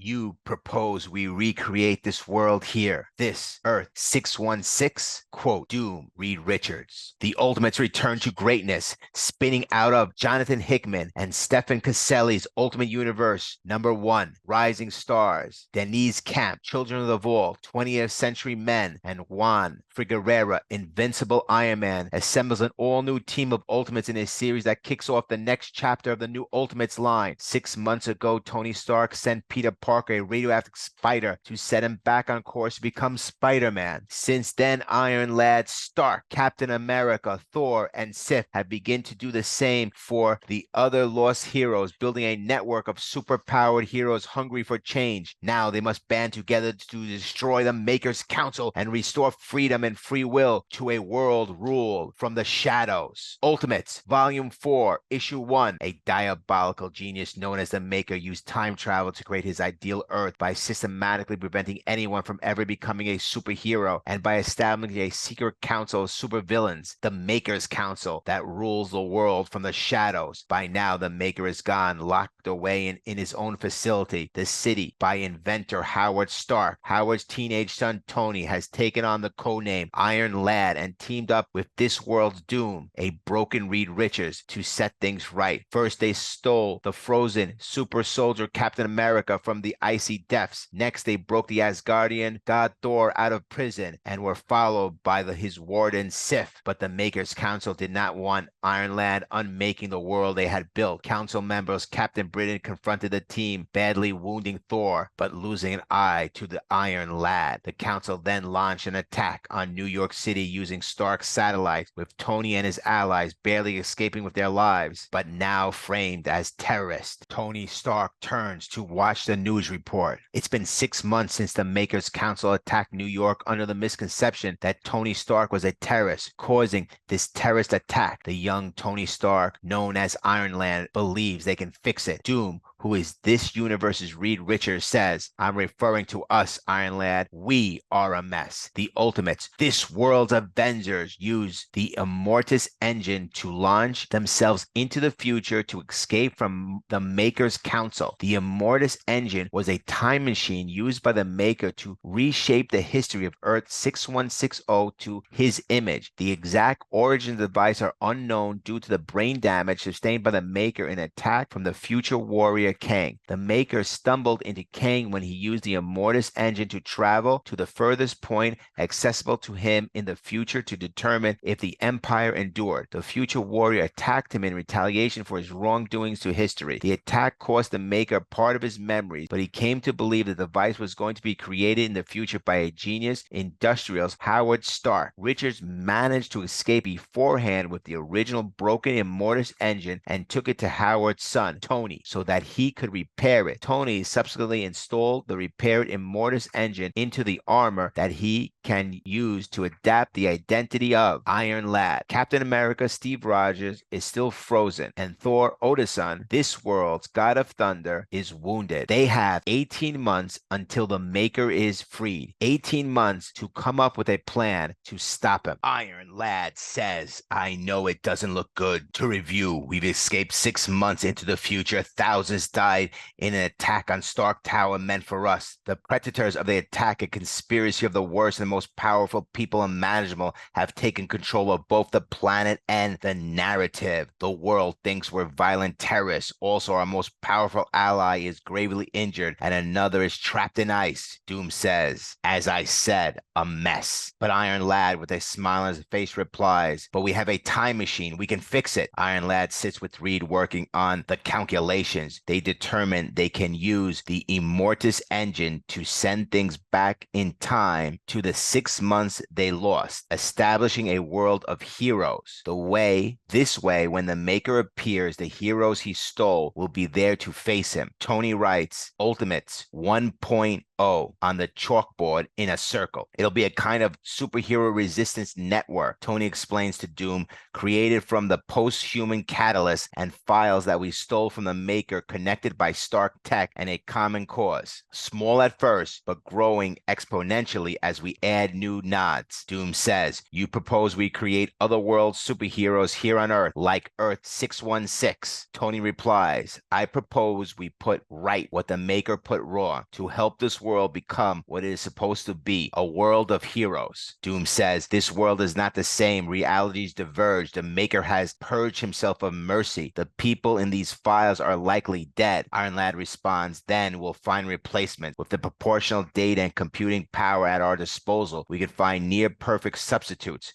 You propose we recreate this world here, this Earth 616? Quote, Doom, Reed Richards. The Ultimates return to greatness, spinning out of Jonathan Hickman and Stephen Caselli's Ultimate Universe #1, Rising Stars, Denise Camp, Children of the Vault, 20th Century Men, and Juan Figueroa, Invincible Iron Man, assembles an all-new team of Ultimates in a series that kicks off the next chapter of the new Ultimates line. 6 months ago, Tony Stark sent Peter Parker, a radioactive spider, to set him back on course to become Spider-Man. Since then, Iron Lad, Stark, Captain America, Thor, and Sif have begun to do the same for the other lost heroes, building a network of superpowered heroes hungry for change. Now they must band together to destroy the Maker's Council and restore freedom and free will to a world ruled from the shadows. Ultimates, Volume 4, Issue 1. A diabolical genius known as the Maker used time travel to create his ideal Earth by systematically preventing anyone from ever becoming a superhero and by establishing a secret council of supervillains, the Maker's Council, that rules the world from the shadows. By now, the Maker is gone, locked away in his own facility, the city, by inventor Howard Stark. Howard's teenage son Tony has taken on the codename Iron Lad and teamed up with this world's Doom, a broken Reed Richards, to set things right. First, they stole the frozen super soldier Captain America from the icy depths. Next, they broke the Asgardian god Thor out of prison and were followed by his warden Sif. But the Maker's Council did not want Iron Lad unmaking the world they had built. Council members Captain Britain confronted the team, badly wounding Thor, but losing an eye to the Iron Lad. The Council then launched an attack on New York City using Stark satellites, with Tony and his allies barely escaping with their lives, but now framed as terrorists. Tony Stark turns to watch the news report. It's been 6 months since the Maker's Council attacked New York under the misconception that Tony Stark was a terrorist, causing this terrorist attack. The young Tony Stark, known as Iron Lad, believes they can fix it. Doom, who is this universe's Reed Richards, says, I'm referring to us, Iron Lad. We are a mess. The Ultimates, this world's Avengers, use the Immortus engine to launch themselves into the future to escape from the Maker's Council. The Immortus engine was a time machine used by the Maker to reshape the history of Earth 6160 to his image. The exact origin of the device are unknown due to the brain damage sustained by the Maker in an attack from the future warrior Kang. The Maker stumbled into Kang when he used the Immortus engine to travel to the furthest point accessible to him in the future to determine if the Empire endured. The future warrior attacked him in retaliation for his wrongdoings to history. The attack cost the Maker part of his memories, but he came to believe the device was going to be created in the future by a genius industrialist, Howard Stark. Richards managed to escape beforehand with the original broken Immortus engine and took it to Howard's son, Tony, so that he could repair it. Tony subsequently installed the repaired Immortus engine into the armor that he can use to adapt the identity of Iron Lad. Captain America Steve Rogers is still frozen, and Thor Odinson, this world's god of thunder, is wounded. They have 18 months until the Maker is freed. 18 months to come up with a plan to stop him. Iron Lad says, I know it doesn't look good. To review, we've escaped 6 months into the future. Thousands died in an attack on Stark Tower meant for us. The predators of the attack, a conspiracy of the worst and most powerful people imaginable, have taken control of both the planet and the narrative. The world thinks we're violent terrorists. Also, our most powerful ally is gravely injured and another is trapped in ice. Doom says, as I said, a mess. But Iron Lad, with a smile on his face, replies, but we have a time machine. We can fix it. Iron Lad sits with Reed working on the calculations. They determine they can use the Immortus engine to send things back in time to the 6 months they lost, establishing a world of heroes. This way, when the Maker appears, the heroes he stole will be there to face him. Tony writes, Ultimates 1.0 on the chalkboard in a circle. It'll be a kind of superhero resistance network, Tony explains to Doom, created from the post-human catalyst and files that we stole from the Maker connected connected by stark tech and a common cause. Small at first, but growing exponentially as we add new nods. Doom says, you propose we create otherworld superheroes here on Earth, like Earth 616. Tony replies, I propose we put right what the Maker put wrong, to help this world become what it is supposed to be, a world of heroes. Doom says, this world is not the same. Realities diverge. The Maker has purged himself of mercy. The people in these files are likely dead. Iron Lad responds, then we'll find replacements. With the proportional data and computing power at our disposal, we could find near perfect substitutes.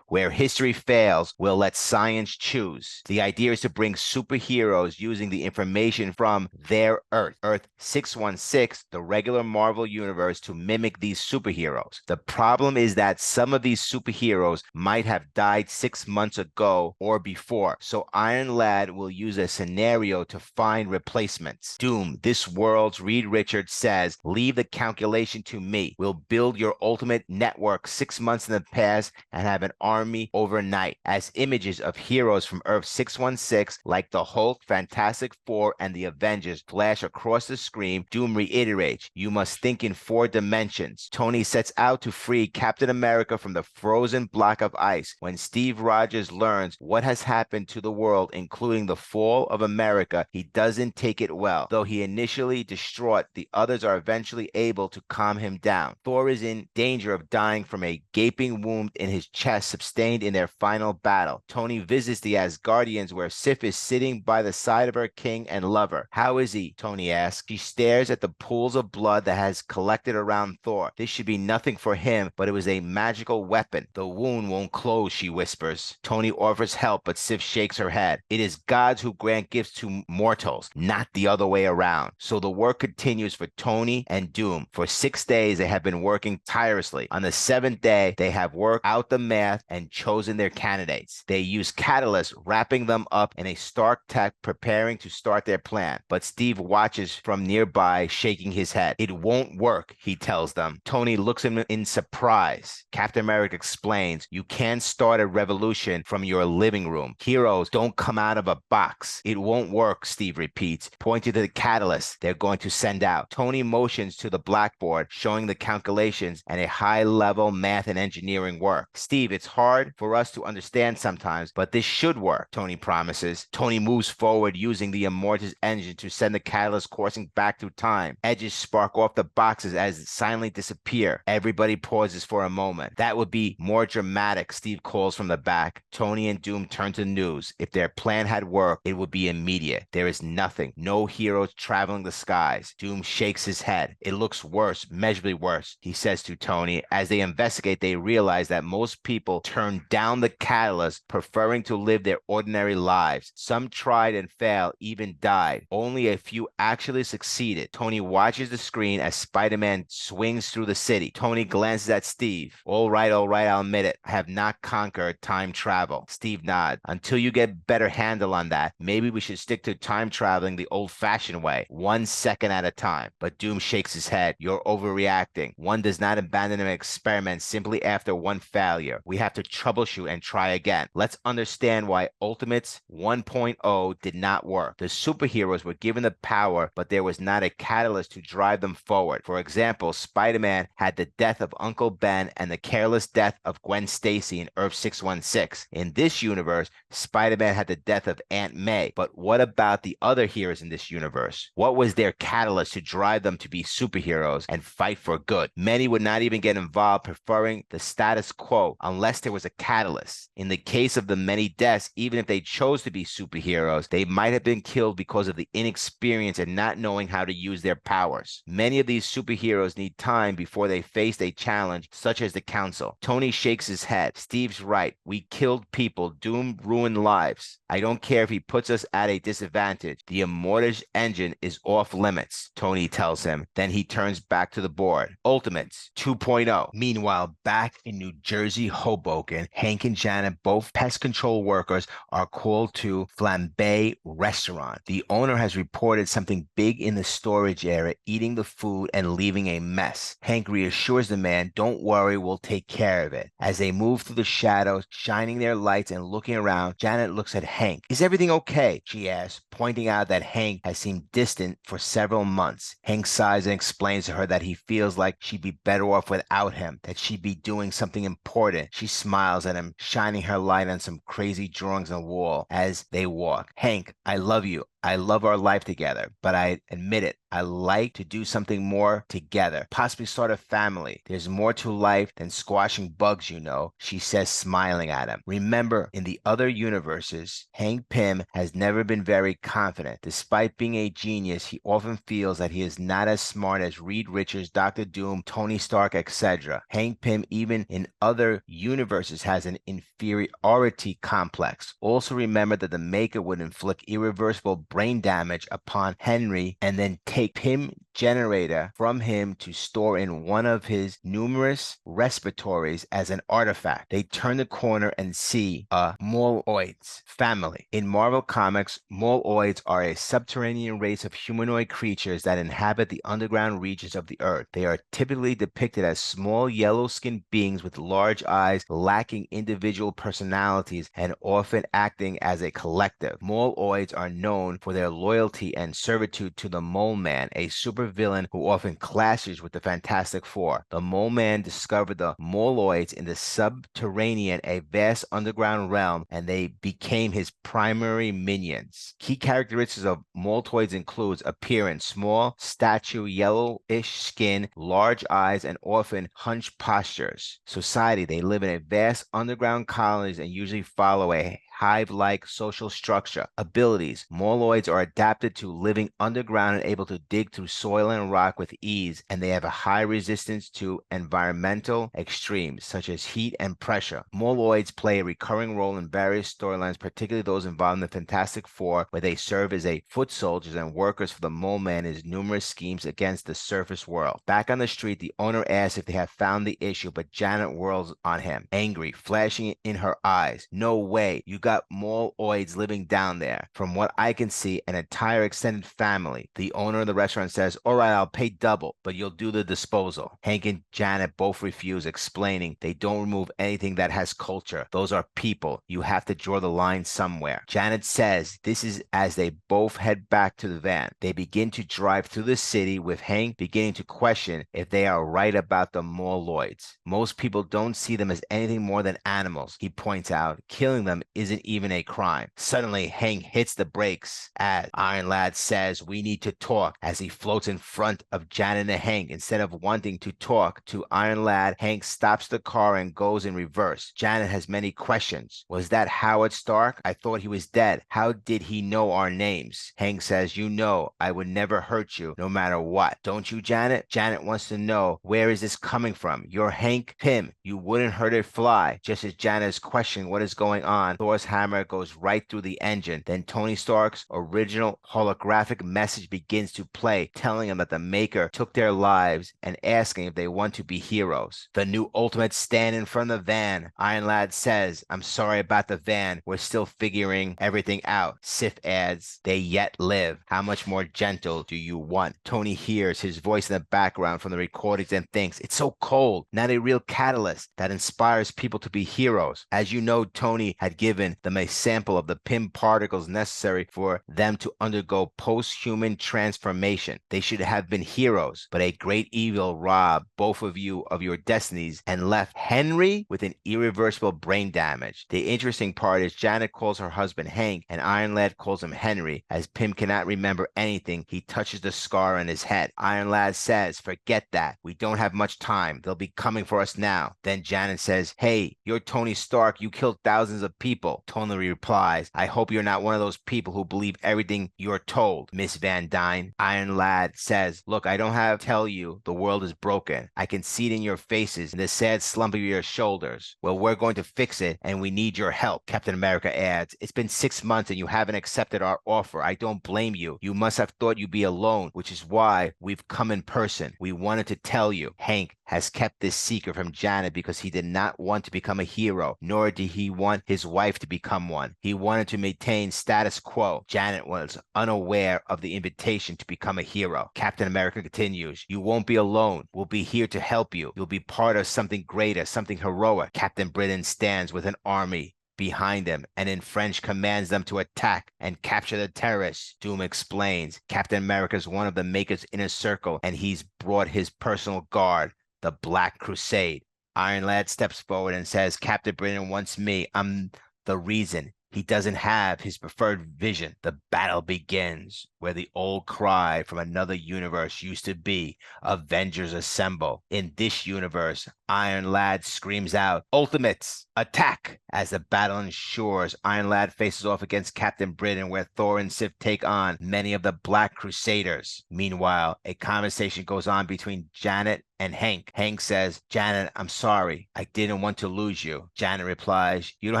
Where history fails, we'll let science choose. The idea is to bring superheroes using the information from their Earth, Earth 616, the regular Marvel universe, to mimic these superheroes. The problem is that some of these superheroes might have died 6 months ago or before, so Iron Lad will use a scenario to find replacements. Doom, this world's Reed Richards says, leave the calculation to me. We'll build your ultimate network 6 months in the past and have an army overnight. As images of heroes from Earth 616, like the Hulk, Fantastic Four, and the Avengers, flash across the screen, Doom reiterates, you must think in 4 dimensions. Tony sets out to free Captain America from the frozen block of ice. When Steve Rogers learns what has happened to the world, including the fall of America, he doesn't take it well. Though he initially distraught, the others are eventually able to calm him down. Thor is in danger of dying from a gaping wound in his chest sustained in their final battle. Tony visits the Asgardians where Sif is sitting by the side of her king and lover. How is he? Tony asks. She stares at the pools of blood that has collected around Thor. This should be nothing for him, but it was a magical weapon. The wound won't close, she whispers. Tony offers help, but Sif shakes her head. It is gods who grant gifts to mortals, not the other way around. So the work continues for Tony and Doom. For 6 days, they have been working tirelessly. On the 7th day, they have worked out the math and chosen their candidates. They use catalysts, wrapping them up in a stark tech, preparing to start their plan. But Steve watches from nearby, shaking his head. It won't work, he tells them. Tony looks at him in surprise. Captain America explains, you can't start a revolution from your living room. Heroes don't come out of a box. It won't work, Steve repeats, pointing to the catalyst they're going to send out. Tony motions to the blackboard, showing the calculations and a high-level math and engineering work. Steve, it's hard for us to understand sometimes, but this should work, Tony promises. Tony moves forward using the Immortus engine to send the catalyst coursing back through time. Edges spark off the boxes as it silently disappear. Everybody pauses for a moment. That would be more dramatic, Steve calls from the back. Tony and Doom turn to the news. If their plan had worked, it would be immediate. There is nothing. No heroes traveling the skies. Doom shakes his head. It looks worse, measurably worse, he says to Tony. As they investigate, they realize that most people turn down the catalyst, preferring to live their ordinary lives. Some tried and failed, even died. Only a few actually succeeded. Tony watches the screen as Spider-Man swings through the city. Tony glances at Steve. All right, I'll admit it. I have not conquered time travel. Steve nods. Until you get better handle on that, maybe we should stick to time traveling the old-fashioned way, 1 second at a time. But Doom shakes his head. You're overreacting. One does not abandon an experiment simply after one failure. We have to troubleshoot and try again. Let's understand why Ultimates 1.0 did not work. The superheroes were given the power, but there was not a catalyst to drive them forward. For example, Spider-Man had the death of Uncle Ben and the careless death of Gwen Stacy in Earth 616. In this universe, Spider-Man had the death of Aunt May. But what about the other heroes in this universe? What was their catalyst to drive them to be superheroes and fight for good? Many would not even get involved, preferring the status quo unless there was a catalyst. In the case of the many deaths, even if they chose to be superheroes, they might have been killed because of the inexperience and not knowing how to use their powers. Many of these superheroes need time before they face a challenge such as the Council. Tony shakes his head. Steve's right. We killed people. Doom ruined lives. I don't care if he puts us at a disadvantage. The Immortus engine is off limits, Tony tells him. Then he turns back to the board. Ultimates 2.0. Meanwhile, back in New Jersey, Hoboken, Hank and Janet, both pest control workers, are called to Flambe Restaurant. The owner has reported something big in the storage area, eating the food and leaving a mess. Hank reassures the man, don't worry, we'll take care of it. As they move through the shadows, shining their lights and looking around, Janet looks at Hank. Is everything okay? She asks, pointing out out that Hank has seemed distant for several months. Hank sighs and explains to her that he feels like she'd be better off without him, that she'd be doing something important. She smiles at him, shining her light on some crazy drawings on the wall as they walk. Hank, I love you. I love our life together, but I admit it, I like to do something more together, possibly start a family. There's more to life than squashing bugs, you know, she says, smiling at him. Remember, in the other universes, Hank Pym has never been very confident. Despite being a genius, he often feels that he is not as smart as Reed Richards, Dr. Doom, Tony Stark, etc. Hank Pym, even in other universes, has an inferiority complex. Also remember that the Maker would inflict irreversible brain damage upon Henry and then take Pym generator from him to store in one of his numerous respiratories as an artifact. They turn the corner and see a Moloids family. In Marvel Comics, Moloids are a subterranean race of humanoid creatures that inhabit the underground regions of the Earth. They are typically depicted as small yellow-skinned beings with large eyes, lacking individual personalities, and often acting as a collective. Moloids are known for their loyalty and servitude to the Mole Man, a supervillain who often clashes with the Fantastic Four. The Mole Man discovered the Moloids in the subterranean, a vast underground realm, and they became his primary minions. Key characteristics of Moloids includes appearance: small stature, yellowish skin, large eyes, and often hunched postures. Society: they live in a vast underground colonies and usually follow a hive-like social structure. Abilities: Moloids are adapted to living underground and able to dig through soil and rock with ease, and they have a high resistance to environmental extremes such as heat and pressure. Moloids play a recurring role in various storylines, particularly those involving the Fantastic Four, where they serve as a foot soldiers and workers for the Mole Man in his numerous schemes against the surface world. Back on the street, the owner asks if they have found the issue, but Janet whirls on him, angry, flashing in her eyes. No way, you got Moloids living down there. From what I can see, an entire extended family. The owner of the restaurant says, all right, I'll pay double, but you'll do the disposal. Hank and Janet both refuse, explaining they don't remove anything that has culture. Those are people. You have to draw the line somewhere. Janet says this is as they both head back to the van. They begin to drive through the city, with Hank beginning to question if they are right about the Moloids. Most people don't see them as anything more than animals, he points out. Killing them isn't even a crime. Suddenly, Hank hits the brakes as Iron Lad says, we need to talk, as he floats in front of Janet and Hank. Instead of wanting to talk to Iron Lad, Hank stops the car and goes in reverse. Janet has many questions. Was that Howard Stark? I thought he was dead. How did he know our names? Hank says, you know, I would never hurt you no matter what. Don't you, Janet? Janet wants to know, where is this coming from? You're Hank Pym. You wouldn't hurt it fly. Just as Janet is questioning what is going on, Thor's hammer goes right through the engine. Then Tony Stark's original holographic message begins to play, telling him that the Maker took their lives and asking if they want to be heroes. The new Ultimates stand in front of the van. Iron Lad says, I'm sorry about the van. We're still figuring everything out. Sif adds, they yet live. How much more gentle do you want? Tony hears his voice in the background from the recordings and thinks, it's so cold. Not a real catalyst that inspires people to be heroes. As you know, Tony had given them a sample of the Pym particles necessary for them to undergo post-human transformation. They should have been heroes, but a great evil robbed both of you of your destinies and left Henry with an irreversible brain damage. The interesting part is Janet calls her husband Hank and Iron Lad calls him Henry. As Pym cannot remember anything, he touches the scar on his head. Iron Lad says, forget that. We don't have much time. They'll be coming for us now. Then Janet says, hey, you're Tony Stark. You killed thousands of people. Tony replies, I hope you're not one of those people who believe everything you're told, Miss Van Dyne. Iron Lad says, look, I don't have to tell you the world is broken. I can see it in your faces, in the sad slump of your shoulders. Well, we're going to fix it, and we need your help. Captain America adds, it's been 6 months and you haven't accepted our offer. I don't blame you. You must have thought you'd be alone, which is why we've come in person. We wanted to tell you. Hank has kept this secret from Janet because he did not want to become a hero, nor did he want his wife to become one. He wanted to maintain status quo. Janet was unaware of the invitation to become a hero. Captain America continues, you won't be alone. We'll be here to help you. You'll be part of something greater, something heroic. Captain Britain stands with an army behind him and in French commands them to attack and capture the terrorists. Doom explains Captain America's one of the Maker's inner circle and he's brought his personal guard, the Black Crusade. Iron Lad steps forward and says, Captain Britain wants me. I'm the reason. He doesn't have his preferred vision. The battle begins where the old cry from another universe used to be, Avengers assemble. In this universe, Iron Lad screams out, Ultimates, attack! As the battle ensures, Iron Lad faces off against Captain Britain where Thor and Sif take on many of the Black Crusaders. Meanwhile, a conversation goes on between Janet and Hank. Hank says, Janet, I'm sorry. I didn't want to lose you. Janet replies, you don't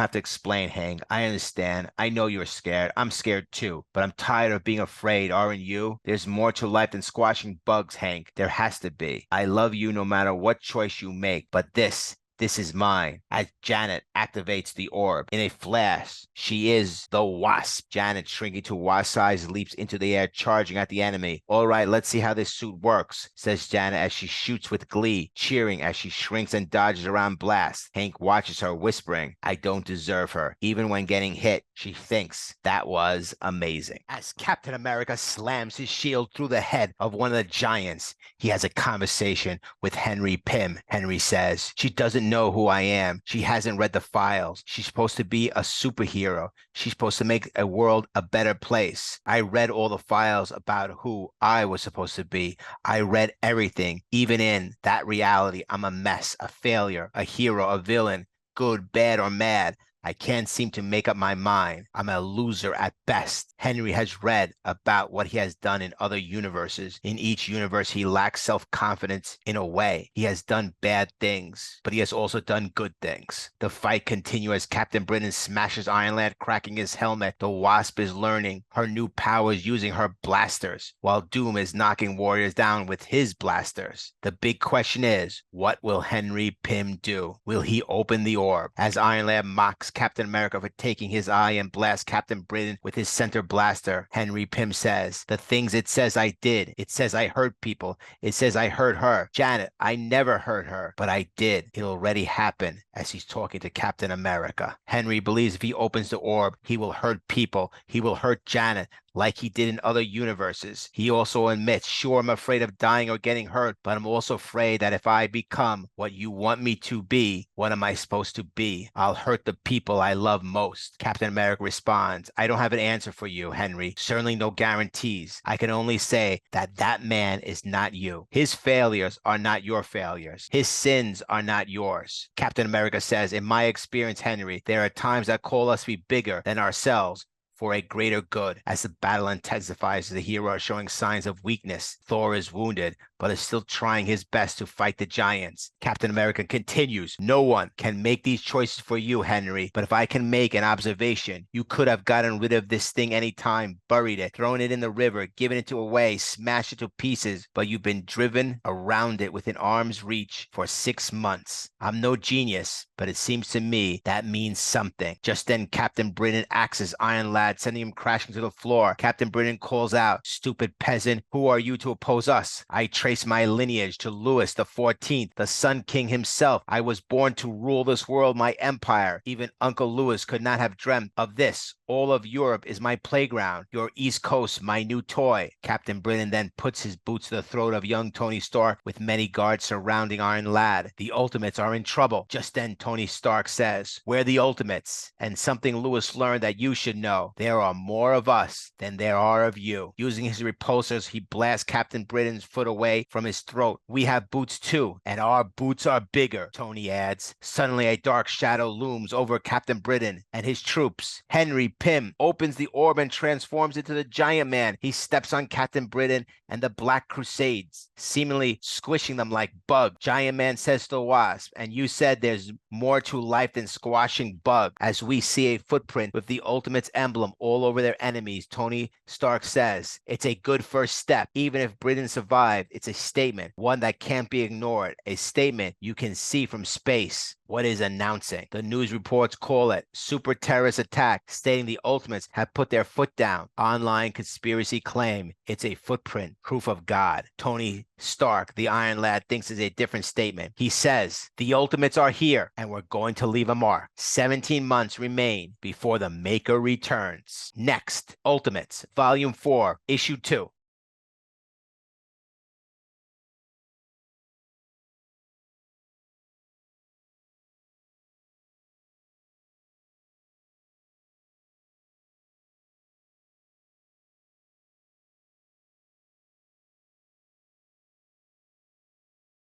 have to explain, Hank. I understand. I know you're scared. I'm scared too. But I'm tired of being afraid, aren't you? There's more to life than squashing bugs, Hank. There has to be. I love you no matter what choice you make. But this is mine. As Janet activates the orb in a flash, she is the Wasp. Janet, shrinking to Wasp size, leaps into the air, charging at the enemy. All right, let's see how this suit works, says Janet as she shoots with glee, cheering as she shrinks and dodges around blasts. Hank watches her, whispering, I don't deserve her. Even when getting hit, she thinks that was amazing. As Captain America slams his shield through the head of one of the giants, he has a conversation with Henry Pym. Henry says, she doesn't know who I am. She hasn't read the files. She's supposed to be a superhero. She's supposed to make a world a better place. I read all the files about who I was supposed to be. I read everything. Even in that reality, I'm a mess, a failure, a hero, a villain, good, bad, or mad. I can't seem to make up my mind. I'm a loser at best. Henry has read about what he has done in other universes. In each universe, he lacks self-confidence in a way. He has done bad things, but he has also done good things. The fight continues as Captain Britain smashes Iron Lad, cracking his helmet. The Wasp is learning her new powers using her blasters, while Doom is knocking warriors down with his blasters. The big question is, what will Henry Pym do? Will he open the orb? As Iron Lad mocks Captain America for taking his eye and blasts Captain Britain with his center blaster, Henry Pym says, the things it says I did. It says I hurt people. It says I hurt her. Janet, I never hurt her, but I did. It already happened, as he's talking to Captain America. Henry believes if he opens the orb, he will hurt people. He will hurt Janet, like he did in other universes. He also admits, sure, I'm afraid of dying or getting hurt, but I'm also afraid that if I become what you want me to be, what am I supposed to be? I'll hurt the people I love most. Captain America responds, I don't have an answer for you, Henry. Certainly no guarantees. I can only say that that man is not you. His failures are not your failures. His sins are not yours. Captain America says, in my experience, Henry, there are times that call us to be bigger than ourselves, for a greater good. As the battle intensifies, the hero is showing signs of weakness. Thor is wounded, but is still trying his best to fight the giants. Captain America continues, no one can make these choices for you, Henry, but if I can make an observation, you could have gotten rid of this thing anytime, buried it, thrown it in the river, given it away, smashed it to pieces, but you've been driven around it within arm's reach for 6 months. I'm no genius, but it seems to me that means something. Just then, Captain Britain axes Iron Lad, sending him crashing to the floor. Captain Britain calls out, stupid peasant, who are you to oppose us? I trace my lineage to Louis the 14th, the Sun King himself. I was born to rule this world, my empire. Even Uncle Louis could not have dreamt of this. All of Europe is my playground. Your East Coast, my new toy. Captain Britain then puts his boots to the throat of young Tony Stark with many guards surrounding Iron Lad. The Ultimates are in trouble. Just then, Tony Stark says, we're the Ultimates, and something Louis learned that you should know. There are more of us than there are of you. Using his repulsors, he blasts Captain Britain's foot away from his throat. We have boots too, and our boots are bigger, Tony adds. Suddenly, a dark shadow looms over Captain Britain and his troops. Henry Pym opens the orb and transforms into the Giant Man. He steps on Captain Britain and the Black Crusades, seemingly squishing them like bugs. Giant Man says to the Wasp, and you said there's more to life than squashing bugs. As we see a footprint with the Ultimates emblem all over their enemies, Tony Stark says, it's a good first step. Even if Britain survived, it's a statement, one that can't be ignored, a statement you can see from space. What is announcing? The news reports call it super terrorist attack, stating the Ultimates have put their foot down. Online conspiracy claim it's a footprint, proof of God. Tony Stark, the Iron Lad, thinks is a different statement. He says, the Ultimates are here, and we're going to leave a mark. 17 months remain before the Maker returns. Next, Ultimates, Volume 4, Issue 2.